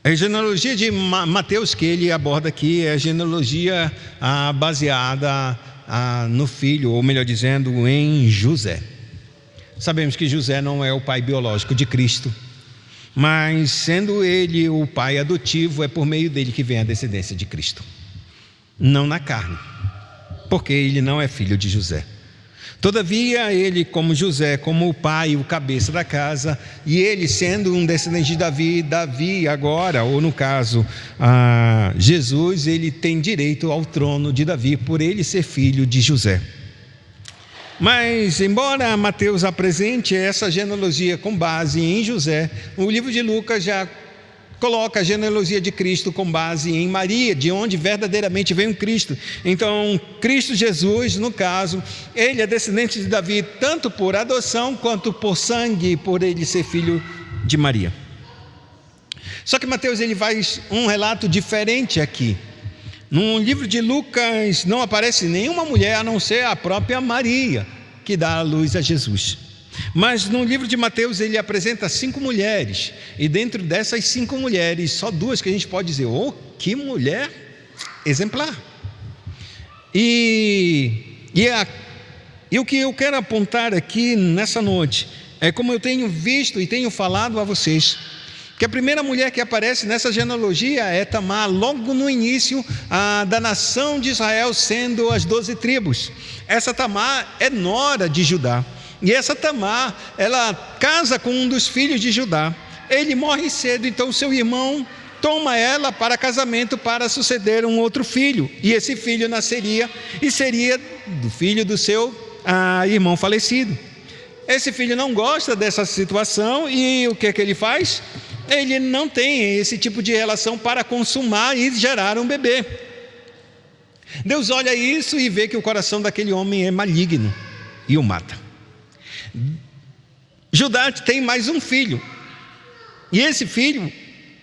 A genealogia de Mateus que ele aborda aqui é a genealogia baseada no filho, ou melhor dizendo, em José. Sabemos que José não é o pai biológico de Cristo, mas sendo ele o pai adotivo, é por meio dele que vem a descendência de Cristo, não na carne, porque ele não é filho de José. Todavia ele, como José, como o pai, o cabeça da casa, e ele sendo um descendente de Davi agora, ou no caso Jesus, ele tem direito ao trono de Davi, por ele ser filho de José. Mas embora Mateus apresente essa genealogia com base em José, o livro de Lucas já coloca a genealogia de Cristo com base em Maria, de onde verdadeiramente vem o Cristo. Então, Cristo Jesus, no caso, ele é descendente de Davi, tanto por adoção, quanto por sangue, por ele ser filho de Maria. Só que Mateus ele faz um relato diferente aqui. No livro de Lucas não aparece nenhuma mulher, a não ser a própria Maria, que dá a luz a Jesus. Mas no livro de Mateus ele apresenta 5 mulheres, e dentro dessas 5 mulheres, só 2 que a gente pode dizer, que mulher exemplar. E o que eu quero apontar aqui nessa noite, é como eu tenho visto e tenho falado a vocês, que a primeira mulher que aparece nessa genealogia é Tamar, logo no início da nação de Israel, sendo as 12 tribos. Essa Tamar é nora de Judá. E essa Tamar, ela casa com um dos filhos de Judá. Ele morre cedo, então seu irmão toma ela para casamento para suceder um outro filho. E esse filho nasceria e seria do filho do seu irmão falecido. Esse filho não gosta dessa situação e o que é que ele faz? Ele não tem esse tipo de relação para consumar e gerar um bebê. Deus olha isso e vê que o coração daquele homem é maligno e o mata. Judá tem mais um filho, e esse filho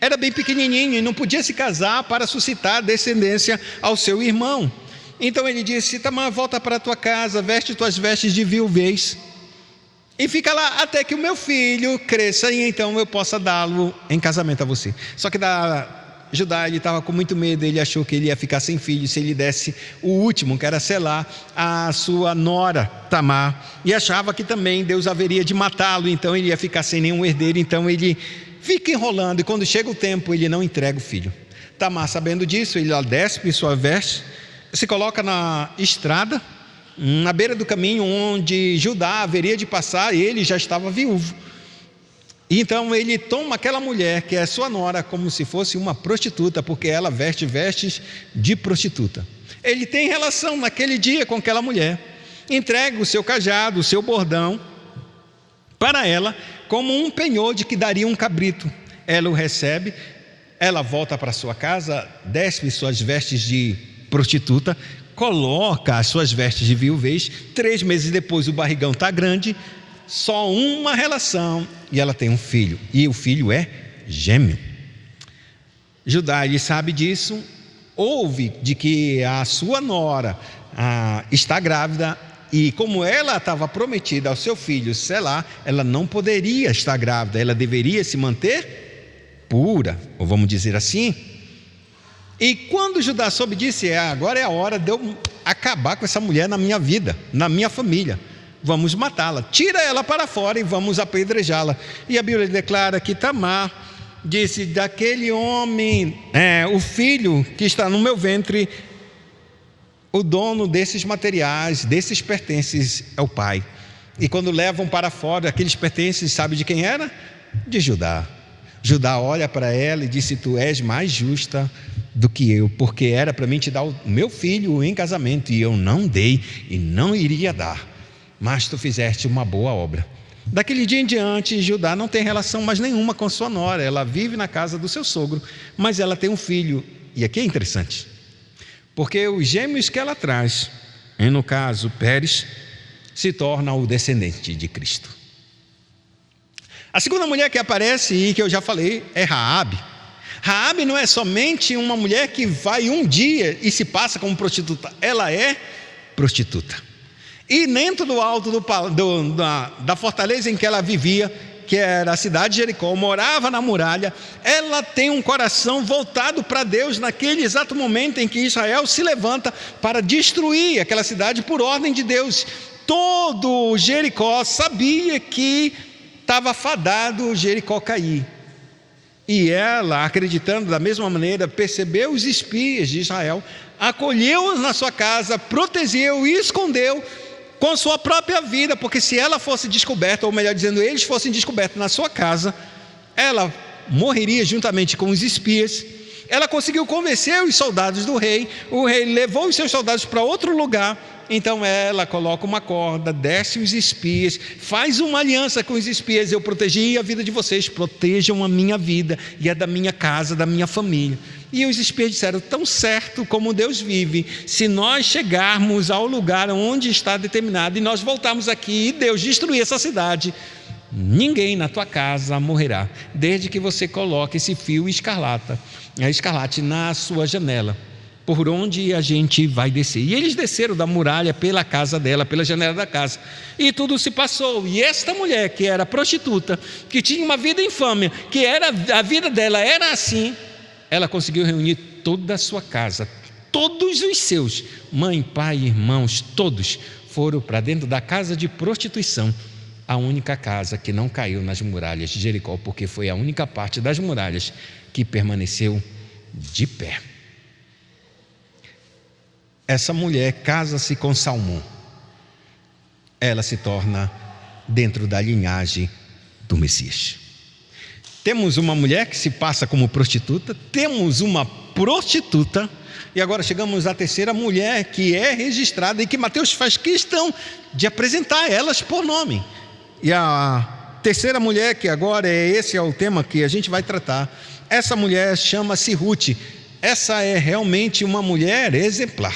era bem pequenininho e não podia se casar para suscitar descendência ao seu irmão. Então ele disse: Tamar, volta para a tua casa, veste tuas vestes de viuvez e fica lá até que o meu filho cresça, e então eu possa dá-lo em casamento a você. Só que Judá, ele estava com muito medo, ele achou que ele ia ficar sem filho se ele desse o último, que era Selá, a sua nora Tamar, e achava que também Deus haveria de matá-lo, então ele ia ficar sem nenhum herdeiro. Então ele fica enrolando, e quando chega o tempo ele não entrega o filho. Tamar, sabendo disso, ele despe sua veste, se coloca na estrada, na beira do caminho onde Judá haveria de passar, e ele já estava viúvo. Então ele toma aquela mulher que é sua nora como se fosse uma prostituta, porque ela veste vestes de prostituta. Ele tem relação naquele dia com aquela mulher, entrega o seu cajado, o seu bordão para ela como um penhor de que daria um cabrito. Ela o recebe, ela volta para sua casa, despe suas vestes de prostituta, coloca as suas vestes de viuvez. 3 meses depois o barrigão está grande, só uma relação, e ela tem um filho, e o filho é gêmeo. Judá, ele sabe disso, ouve de que a sua nora está grávida, e como ela estava prometida ao seu filho Selá, ela não poderia estar grávida, ela deveria se manter pura, ou vamos dizer assim. E quando Judá soube disso, agora é a hora de eu acabar com essa mulher na minha vida, na minha família. Vamos matá-la, tira ela para fora e vamos apedrejá-la. E a Bíblia declara que Tamar disse: daquele homem, o filho que está no meu ventre, o dono desses materiais, desses pertences é o pai. E quando levam para fora aqueles pertences, sabe de quem era? De Judá. Judá olha para ela e disse: tu és mais justa do que eu, porque era para mim te dar o meu filho em casamento, e eu não dei e não iria dar, mas tu fizeste uma boa obra. Daquele dia em diante, Judá não tem relação mais nenhuma com sua nora. Ela vive na casa do seu sogro, mas ela tem um filho. E aqui é interessante, porque os gêmeos que ela traz, e no caso Pérez, se torna o descendente de Cristo. A segunda mulher que aparece, e que eu já falei, é Raabe. Raabe não é somente uma mulher que vai um dia e se passa como prostituta, ela é prostituta. E dentro do alto da fortaleza em que ela vivia, que era a cidade de Jericó, morava na muralha, ela tem um coração voltado para Deus naquele exato momento em que Israel se levanta para destruir aquela cidade por ordem de Deus. Todo Jericó sabia que estava fadado Jericó cair. E ela, acreditando da mesma maneira, percebeu os espias de Israel, acolheu-os na sua casa, protegeu e escondeu com sua própria vida, porque se ela fosse descoberta, ou melhor dizendo, eles fossem descobertos na sua casa, ela morreria juntamente com os espias. Ela conseguiu convencer os soldados do rei, o rei levou os seus soldados para outro lugar. Então ela coloca uma corda, desce os espias, faz uma aliança com os espias: eu protegi a vida de vocês, protejam a minha vida e a da minha casa, da minha família. E os espias disseram: tão certo como Deus vive, se nós chegarmos ao lugar onde está determinado e nós voltarmos aqui e Deus destruir essa cidade, ninguém na tua casa morrerá, desde que você coloque esse fio escarlate na sua janela, por onde a gente vai descer. E eles desceram da muralha pela casa dela, pela janela da casa, e tudo se passou. E esta mulher, que era prostituta, que tinha uma vida infame, que era, a vida dela era assim, ela conseguiu reunir toda a sua casa, todos os seus, mãe, pai, irmãos, todos foram para dentro da casa de prostituição, a única casa que não caiu nas muralhas de Jericó, porque foi a única parte das muralhas que permaneceu de pé. Essa mulher casa-se com Salmão. Ela se torna dentro da linhagem do Messias. Temos uma mulher que se passa como prostituta, temos uma prostituta, e agora chegamos à terceira mulher que é registrada e que Mateus faz questão de apresentar elas por nome. E a terceira mulher, que agora esse é o tema que a gente vai tratar, essa mulher chama-se Ruth. Essa é realmente uma mulher exemplar.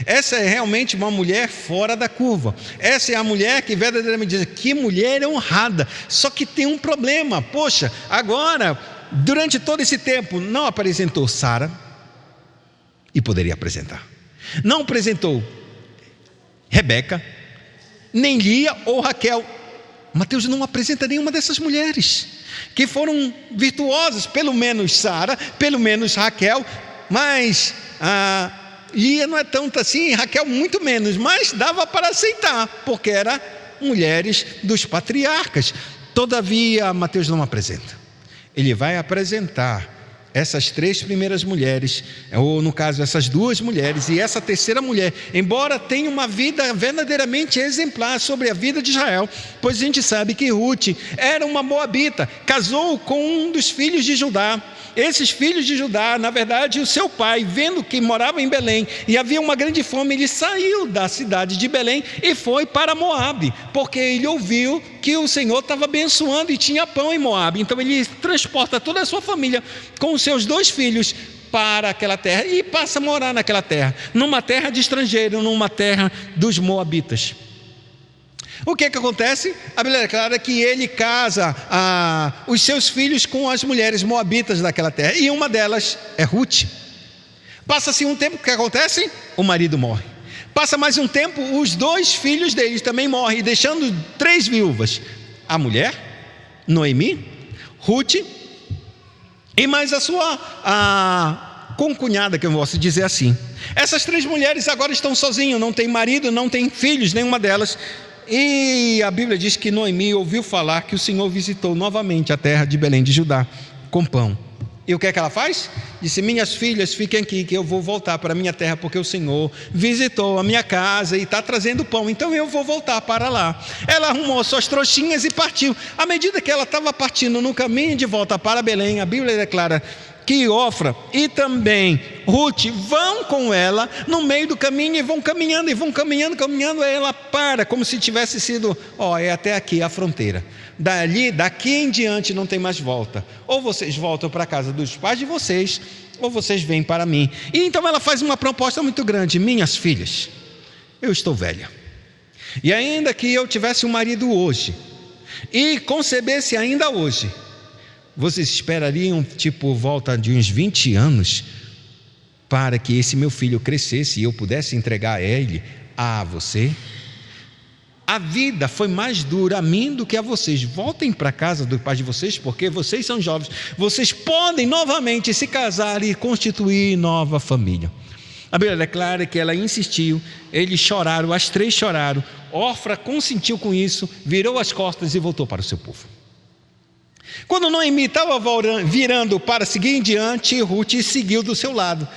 Essa é realmente uma mulher fora da curva. Essa é a mulher que verdadeiramente diz: que mulher honrada. Só que tem um problema. Poxa, agora, durante todo esse tempo, não apresentou Sara, e poderia apresentar. Não apresentou Rebeca, nem Lia ou Raquel. Mateus não apresenta nenhuma dessas mulheres que foram virtuosas, pelo menos Sara, pelo menos Raquel, mas Lia não é tanto assim, Raquel muito menos, mas dava para aceitar, porque eram mulheres dos patriarcas. Todavia, Mateus não apresenta. Ele vai apresentar essas três primeiras mulheres, ou no caso essas duas mulheres, e essa terceira mulher, embora tenha uma vida verdadeiramente exemplar sobre a vida de Israel, pois a gente sabe que Ruth era uma moabita, casou com um dos filhos de Judá. Esses filhos de Judá, na verdade, o seu pai, vendo que morava em Belém e havia uma grande fome, ele saiu da cidade de Belém e foi para Moabe, porque ele ouviu que o Senhor estava abençoando e tinha pão em Moabe. Então ele transporta toda a sua família com os seus dois filhos para aquela terra e passa a morar naquela terra, numa terra de estrangeiro, numa terra dos moabitas. O que acontece? A Bíblia declara que ele casa os seus filhos com as mulheres moabitas daquela terra, e uma delas é Ruth. Passa-se um tempo, o que acontece? O marido morre. Passa mais um tempo, os dois filhos deles também morrem, deixando três viúvas: a mulher, Noemi, Ruth, e mais a sua concunhada, que eu posso dizer assim. Essas três mulheres agora estão sozinhas, não tem marido, não tem filhos, nenhuma delas. E a Bíblia diz que Noemi ouviu falar que o Senhor visitou novamente a terra de Belém de Judá com pão. E o que é que ela faz? Disse: minhas filhas, fiquem aqui, que eu vou voltar para a minha terra, porque o Senhor visitou a minha casa e está trazendo pão, então eu vou voltar para lá. Ela arrumou suas trouxinhas e partiu. À medida que ela estava partindo no caminho de volta para Belém, a Bíblia declara que Ofra e também Ruth vão com ela no meio do caminho, e vão caminhando, aí ela para, como se tivesse sido, é até aqui a fronteira, daqui em diante não tem mais volta, ou vocês voltam para a casa dos pais de vocês, ou vocês vêm para mim. E então ela faz uma proposta muito grande: minhas filhas, eu estou velha, e ainda que eu tivesse um marido hoje, e concebesse ainda hoje, vocês esperariam volta de uns 20 anos para que esse meu filho crescesse e eu pudesse entregar ele a você? a vida foi mais dura a mim do que a vocês. Voltem para a casa do pai de vocês, porque vocês são jovens. Vocês podem novamente se casar e constituir nova família. A Bíblia declara que ela insistiu, eles choraram, as três choraram. Orfa consentiu com isso, virou as costas e voltou para o seu povo. Quando Noemi estava virando para seguir em diante, Ruth seguiu do seu lado.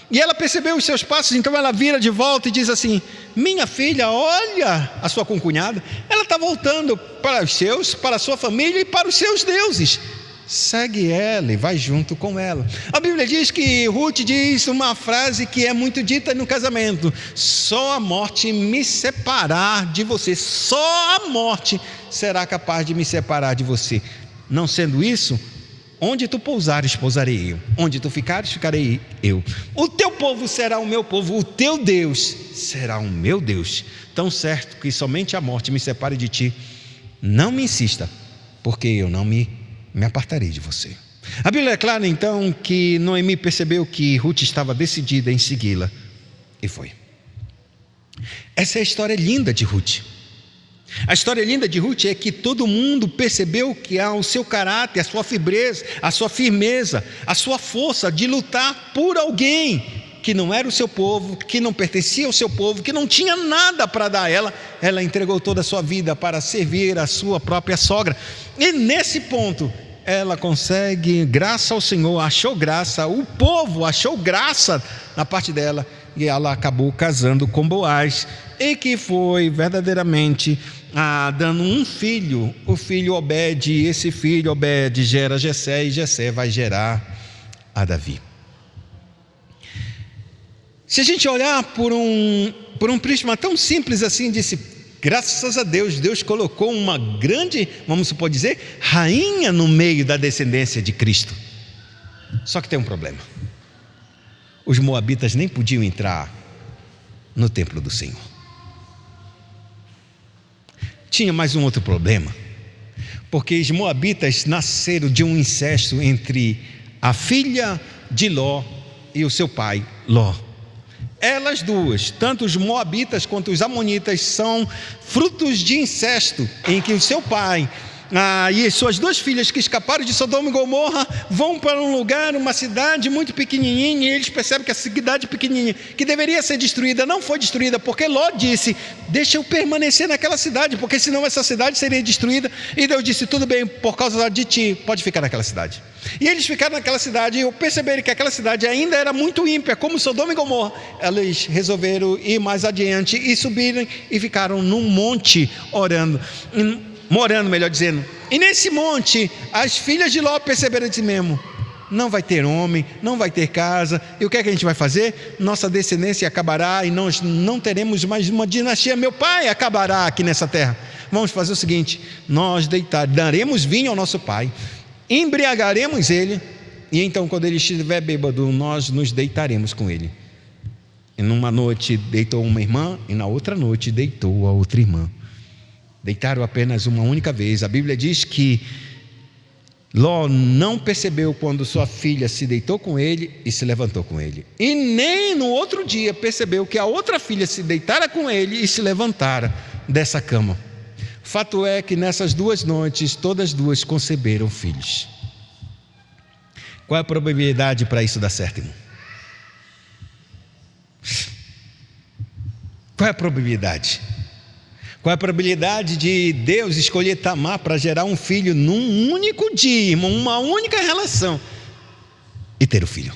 E ela percebeu os seus passos, então ela vira de volta e diz assim: minha filha, olha a sua concunhada, ela está voltando para os seus, para a sua família e para os seus deuses. Segue ela e vai junto com ela. A Bíblia diz que Ruth diz uma frase que é muito dita no casamento: só a morte me separar de você, só a morte será capaz de me separar de você. Não sendo isso, onde tu pousares, pousarei eu, onde tu ficares, ficarei eu. O teu povo será o meu povo, o teu Deus será o meu Deus. Tão certo que somente a morte me separe de ti, não me insista, porque eu não me apartarei de você. A Bíblia é clara então que Noemi percebeu que Ruth estava decidida em segui-la, e foi. Essa é a história linda de Ruth. A história linda de Ruth é que todo mundo percebeu que o seu caráter, a sua firmeza, a sua força de lutar por alguém que não era o seu povo, que não pertencia ao seu povo, que não tinha nada para dar a ela. Ela entregou toda a sua vida para servir a sua própria sogra. E nesse ponto, ela consegue, graças ao Senhor, achou graça, o povo achou graça na parte dela, e ela acabou casando com Boaz, e que foi verdadeiramente dando um filho, o filho Obed, e esse filho Obed gera Jessé, e Jessé vai gerar a Davi. Se a gente olhar por um prisma tão simples assim, disse: graças a Deus, Deus colocou uma grande, vamos supor dizer, rainha no meio da descendência de Cristo. Só que tem um problema: os moabitas nem podiam entrar no templo do Senhor. Tinha mais um outro problema, porque os moabitas nasceram de um incesto entre a filha de Ló e o seu pai Ló. Elas duas, tanto os moabitas quanto os amonitas, são frutos de incesto, em que o seu pai e as suas duas filhas que escaparam de Sodoma e Gomorra vão para um lugar, uma cidade muito pequenininha, e eles percebem que a cidade pequenininha, que deveria ser destruída, não foi destruída, porque Ló disse: deixa eu permanecer naquela cidade, porque senão essa cidade seria destruída. E Deus disse: tudo bem, por causa de ti, pode ficar naquela cidade. E eles ficaram naquela cidade, e perceberam que aquela cidade ainda era muito ímpia, como Sodoma e Gomorra. Eles resolveram ir mais adiante e subiram e ficaram num monte morando, melhor dizendo. E nesse monte, as filhas de Ló perceberam de si mesmo: não vai ter homem, não vai ter casa, e o que é que a gente vai fazer? Nossa descendência acabará e nós não teremos mais uma dinastia, meu pai acabará aqui nessa terra. Vamos fazer o seguinte: nós daremos vinho ao nosso pai, embriagaremos ele, e então quando ele estiver bêbado, nós nos deitaremos com ele. E numa noite deitou uma irmã, e na outra noite deitou a outra irmã. Deitaram apenas uma única vez. A Bíblia diz que Ló não percebeu quando sua filha se deitou com ele e se levantou com ele, e nem no outro dia percebeu que a outra filha se deitara com ele e se levantara dessa cama. Fato é que nessas duas noites, todas duas conceberam filhos. Qual é a probabilidade para isso dar certo, irmão? Qual é a probabilidade? Qual é a probabilidade de Deus escolher Tamar para gerar um filho num único dia, irmão, uma única relação, e ter o filho?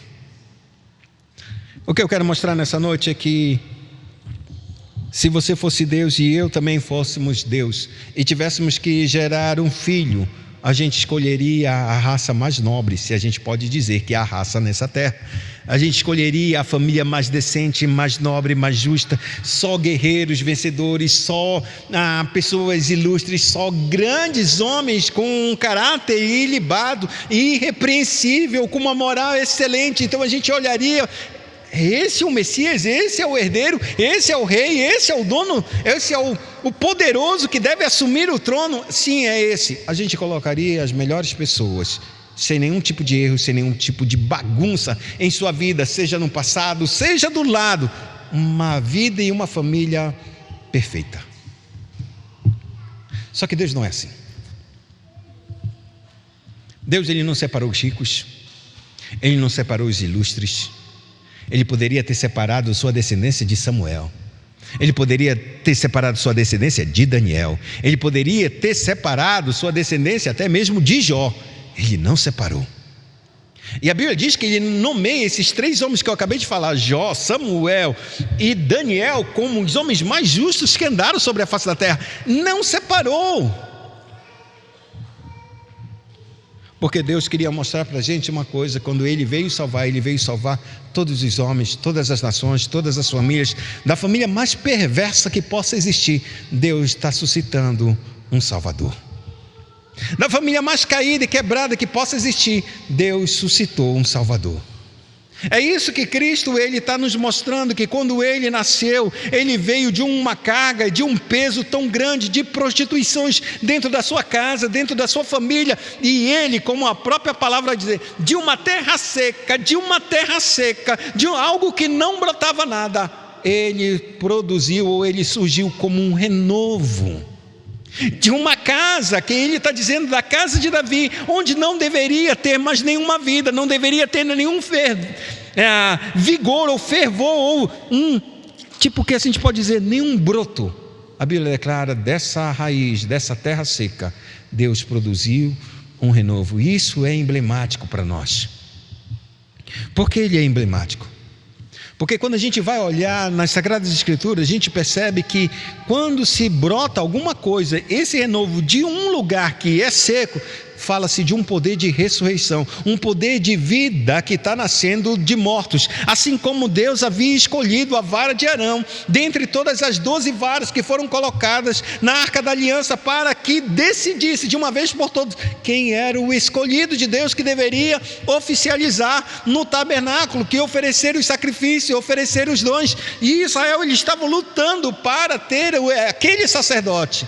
O que eu quero mostrar nessa noite é que, se você fosse Deus e eu também fôssemos Deus, e tivéssemos que gerar um filho, a gente escolheria a raça mais nobre, se a gente pode dizer que é a raça nessa terra. A gente escolheria a família mais decente, mais nobre, mais justa, só guerreiros, vencedores, só pessoas ilustres, só grandes homens com um caráter ilibado, irrepreensível, com uma moral excelente. Então a gente olharia: esse é o Messias, esse é o herdeiro, esse é o rei, esse é o dono, esse é o poderoso que deve assumir o trono. Sim, é esse. A gente colocaria as melhores pessoas, sem nenhum tipo de erro, sem nenhum tipo de bagunça em sua vida, seja no passado, seja do lado, uma vida e uma família perfeita. Só que Deus não é assim. Deus, Ele não separou os ricos, Ele não separou os ilustres. Ele poderia ter separado sua descendência de Samuel, Ele poderia ter separado sua descendência de Daniel, Ele poderia ter separado sua descendência até mesmo de Jó. Ele não separou. E a Bíblia diz que Ele nomeia esses 3 homens que eu acabei de falar, Jó, Samuel e Daniel, como os homens mais justos que andaram sobre a face da terra. Não separou. Porque Deus queria mostrar para a gente uma coisa: quando Ele veio salvar todos os homens, todas as nações, todas as famílias, da família mais perversa que possa existir. Deus está suscitando um Salvador. Da família mais caída e quebrada que possa existir, Deus suscitou um Salvador. É isso que Cristo, Ele está nos mostrando, que quando Ele nasceu, Ele veio de uma carga, de um peso tão grande, de prostituições dentro da sua casa, dentro da sua família, e Ele, como a própria palavra diz, de uma terra seca, de algo que não brotava nada, Ele produziu, ou Ele surgiu como um renovo. De uma casa, que Ele está dizendo, da casa de Davi, onde não deveria ter mais nenhuma vida, não deveria ter nenhum vigor ou fervor, ou tipo que a gente pode dizer, nenhum broto. A Bíblia declara, dessa raiz, dessa terra seca, Deus produziu um renovo. Isso é emblemático para nós. Por que ele é emblemático? Porque quando a gente vai olhar nas Sagradas Escrituras, a gente percebe que quando se brota alguma coisa, esse renovo de um lugar que é seco, fala-se de um poder de ressurreição, um poder de vida que está nascendo de mortos. Assim como Deus havia escolhido a vara de Arão, dentre todas as 12 varas que foram colocadas na Arca da Aliança, para que decidisse de uma vez por todas quem era o escolhido de Deus que deveria oficializar no tabernáculo, que oferecer os sacrifícios, oferecer os dons. E Israel, ele estava lutando para ter aquele sacerdote.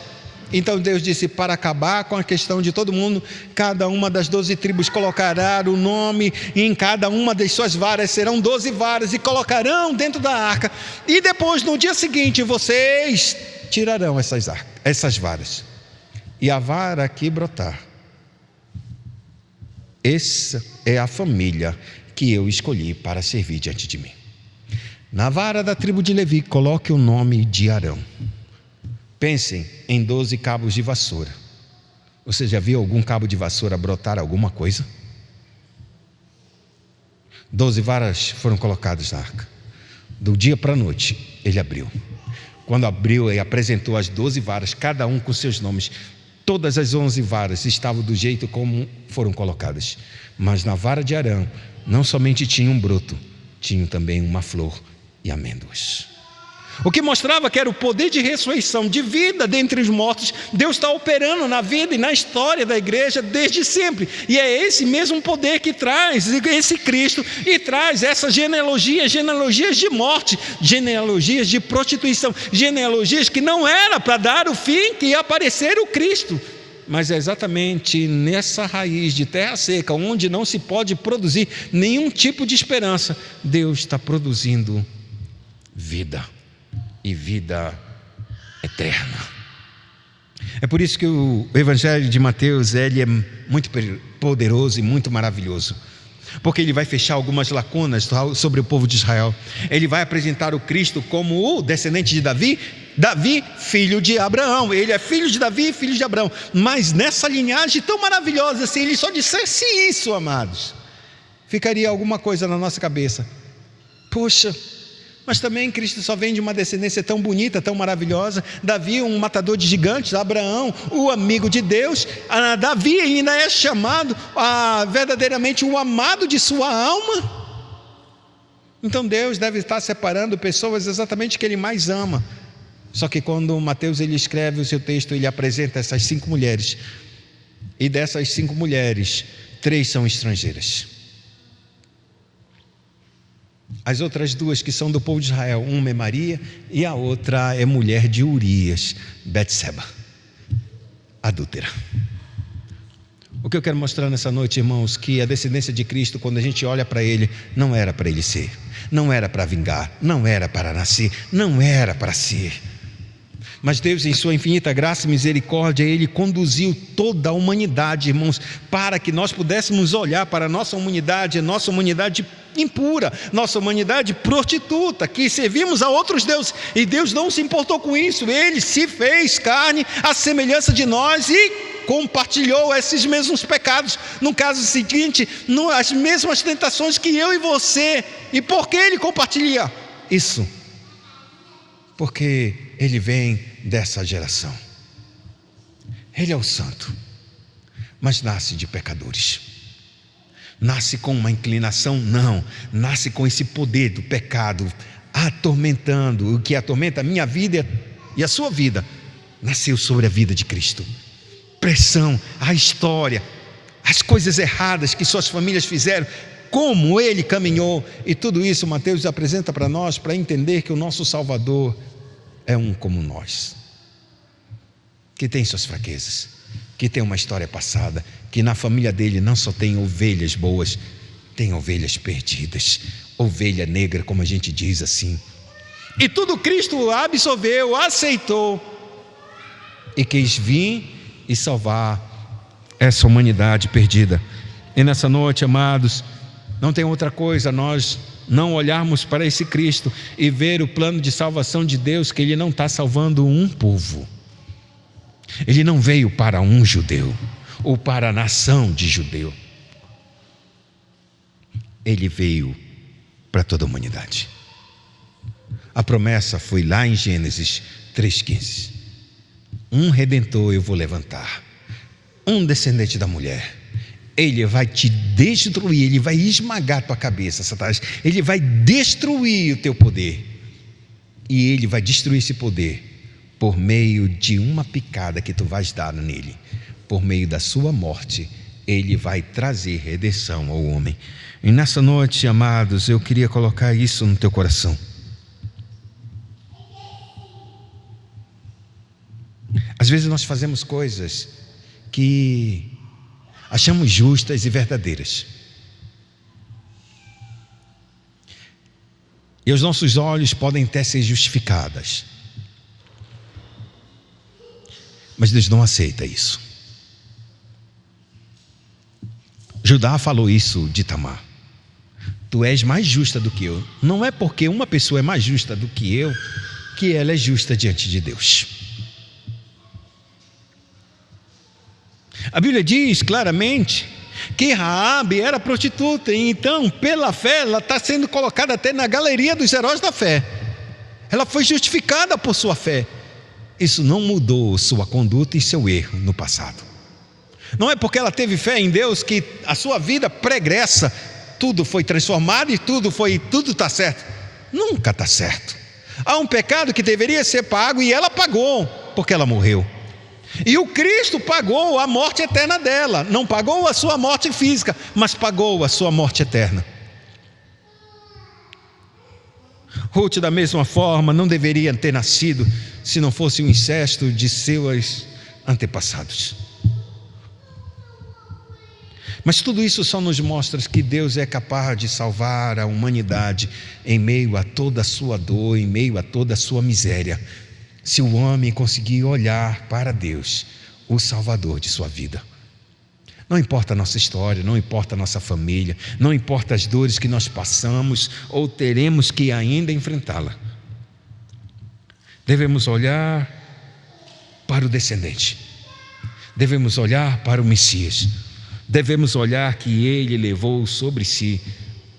Então Deus disse, para acabar com a questão de todo mundo, cada uma das 12 tribos colocará o nome, e em cada uma das suas varas serão 12 varas, e colocarão dentro da arca, e depois no dia seguinte vocês tirarão essas varas, e a vara que brotar, essa é a família que eu escolhi para servir diante de mim. Na vara da tribo de Levi, coloque o nome de Arão. Pensem em 12 cabos de vassoura. Você já viu algum cabo de vassoura brotar alguma coisa? 12 varas foram colocadas na arca. Do dia para a noite, ele abriu. Quando abriu, ele apresentou as 12 varas, cada um com seus nomes. Todas as 11 varas estavam do jeito como foram colocadas. Mas na vara de Arão, não somente tinha um broto, tinha também uma flor e amêndoas. O que mostrava que era o poder de ressurreição, de vida dentre os mortos. Deus está operando na vida e na história da igreja desde sempre. E é esse mesmo poder que traz esse Cristo e traz essas genealogias de morte, genealogias de prostituição, genealogias que não era para dar o fim que ia aparecer o Cristo. Mas é exatamente nessa raiz de terra seca, onde não se pode produzir nenhum tipo de esperança, Deus está produzindo vida. E vida eterna. É por isso que o Evangelho de Mateus, ele é muito poderoso e muito maravilhoso, porque ele vai fechar algumas lacunas sobre o povo de Israel. Ele vai apresentar o Cristo como o descendente de Davi, filho de Abraão. Ele é filho de Davi, filho de Abraão. Mas nessa linhagem tão maravilhosa, se ele só dissesse isso, amados, ficaria alguma coisa na nossa cabeça. Poxa, mas também Cristo só vem de uma descendência tão bonita, tão maravilhosa. Davi, um matador de gigantes, Abraão, o amigo de Deus. Davi ainda é chamado verdadeiramente o amado de sua alma. Então Deus deve estar separando pessoas exatamente que Ele mais ama. Só que quando Mateus ele escreve o seu texto, ele apresenta essas 5 mulheres. E dessas 5 mulheres, 3 são estrangeiras. As outras 2 que são do povo de Israel, uma é Maria e a outra é mulher de Urias, Betseba, adúltera. O que eu quero mostrar nessa noite, irmãos, que a descendência de Cristo, quando a gente olha para Ele, não era para Ele ser, não era para vingar, não era para nascer, não era para ser. Mas Deus, em sua infinita graça e misericórdia, Ele conduziu toda a humanidade, irmãos, para que nós pudéssemos olhar para a nossa humanidade impura, nossa humanidade prostituta, que servimos a outros deuses, e Deus não se importou com isso. Ele se fez carne à semelhança de nós e compartilhou esses mesmos pecados, no caso seguinte, as mesmas tentações que eu e você. E por que Ele compartilha isso? Porque Ele vem dessa geração. Ele é o santo, mas nasce de pecadores. Nasce com uma inclinação? Não. Nasce com esse poder do pecado atormentando. O que atormenta a minha vida e a sua vida nasceu sobre a vida de Cristo. Pressão, a história, as coisas erradas que suas famílias fizeram, como Ele caminhou, e tudo isso Mateus apresenta para nós, para entender que o nosso Salvador é um como nós, que tem suas fraquezas, que tem uma história passada, que na família dele não só tem ovelhas boas, tem ovelhas perdidas, ovelha negra, como a gente diz assim. E tudo Cristo absorveu, aceitou, e quis vir e salvar essa humanidade perdida. E nessa noite, amados, não tem outra coisa nós não olharmos para esse Cristo e ver o plano de salvação de Deus, que Ele não está salvando um povo. Ele não veio para um judeu ou para a nação de judeu. Ele veio para toda a humanidade. A promessa foi lá em Gênesis 3,15. Um redentor eu vou levantar, um descendente da mulher. Ele vai te destruir, ele vai esmagar a tua cabeça, Satanás. Ele vai destruir o teu poder. E ele vai destruir esse poder por meio de uma picada que tu vais dar nele. Por meio da sua morte, ele vai trazer redenção ao homem. E nessa noite, amados, eu queria colocar isso no teu coração. Às vezes nós fazemos coisas que achamos justas e verdadeiras, e os nossos olhos podem até ser justificadas, mas Deus não aceita isso. Judá falou isso de Tamar: tu és mais justa do que eu. Não é porque uma pessoa é mais justa do que eu que ela é justa diante de Deus. A Bíblia diz claramente que Raabe era prostituta, e então, pela fé, ela está sendo colocada até na galeria dos heróis da fé. Ela foi justificada por sua fé. Isso não mudou sua conduta e seu erro no passado. Não é porque ela teve fé em Deus que a sua vida pregressa, tudo foi transformado e tudo está certo. Nunca está certo. Há um pecado que deveria ser pago e ela pagou, porque ela morreu. E o Cristo pagou a morte eterna dela. Não pagou a sua morte física, mas pagou a sua morte eterna. Ruth, da mesma forma, não deveria ter nascido se não fosse o incesto de seus antepassados. Mas tudo isso só nos mostra que Deus é capaz de salvar a humanidade em meio a toda a sua dor, em meio a toda a sua miséria, se o homem conseguir olhar para Deus, o Salvador de sua vida. Não importa a nossa história, não importa a nossa família, não importa as dores que nós passamos ou teremos que ainda enfrentá-la. Devemos olhar para o descendente, devemos olhar para o Messias, devemos olhar que Ele levou sobre si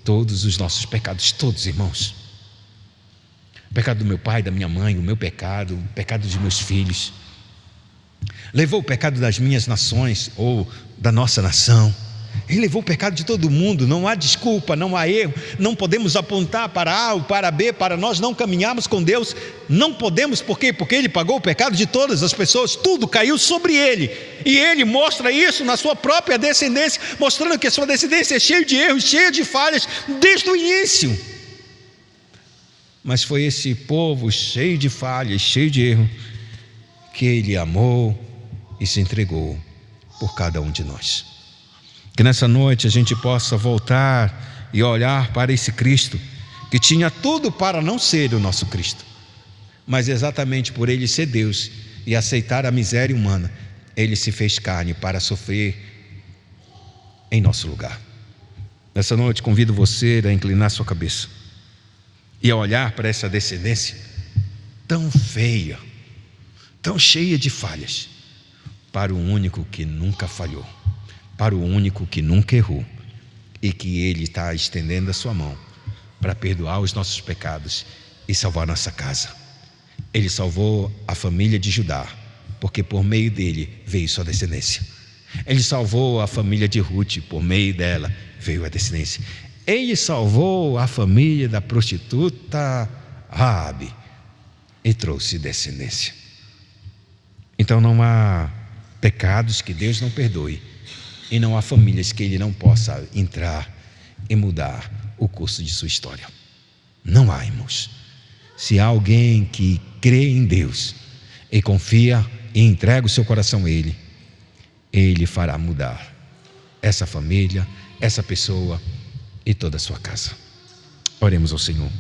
todos os nossos pecados, todos, irmãos. O pecado do meu pai, da minha mãe, o meu pecado, o pecado dos meus filhos. Levou o pecado das minhas nações ou da nossa nação. Ele levou o pecado de todo mundo. Não há desculpa, não há erro. Não podemos apontar para A ou para B para nós não caminharmos com Deus. Não podemos, por quê? Porque Ele pagou o pecado de todas as pessoas. Tudo caiu sobre Ele. E Ele mostra isso na sua própria descendência, mostrando que a sua descendência é cheia de erros, cheia de falhas desde o início. Mas foi esse povo cheio de falhas, cheio de erro, que Ele amou e se entregou por cada um de nós. Que nessa noite a gente possa voltar e olhar para esse Cristo, que tinha tudo para não ser o nosso Cristo, Mas exatamente por ele ser Deus e aceitar a miséria humana, ele se fez carne para sofrer em nosso lugar. Nessa noite convido você a inclinar sua cabeça e a olhar para essa descendência tão feia, tão cheia de falhas, para o único que nunca falhou, para o único que nunca errou, e que Ele está estendendo a sua mão para perdoar os nossos pecados e salvar nossa casa. Ele salvou a família de Judá, porque por meio dele veio sua descendência. Ele salvou a família de Ruth, por meio dela veio a descendência. Ele salvou a família da prostituta Raabe e trouxe descendência. Então não há pecados que Deus não perdoe, e não há famílias que Ele não possa entrar e mudar o curso de sua história. Não há, irmãos. Se há alguém que crê em Deus e confia e entrega o seu coração a Ele, Ele fará mudar essa família, essa pessoa e toda a sua casa. Oremos ao Senhor.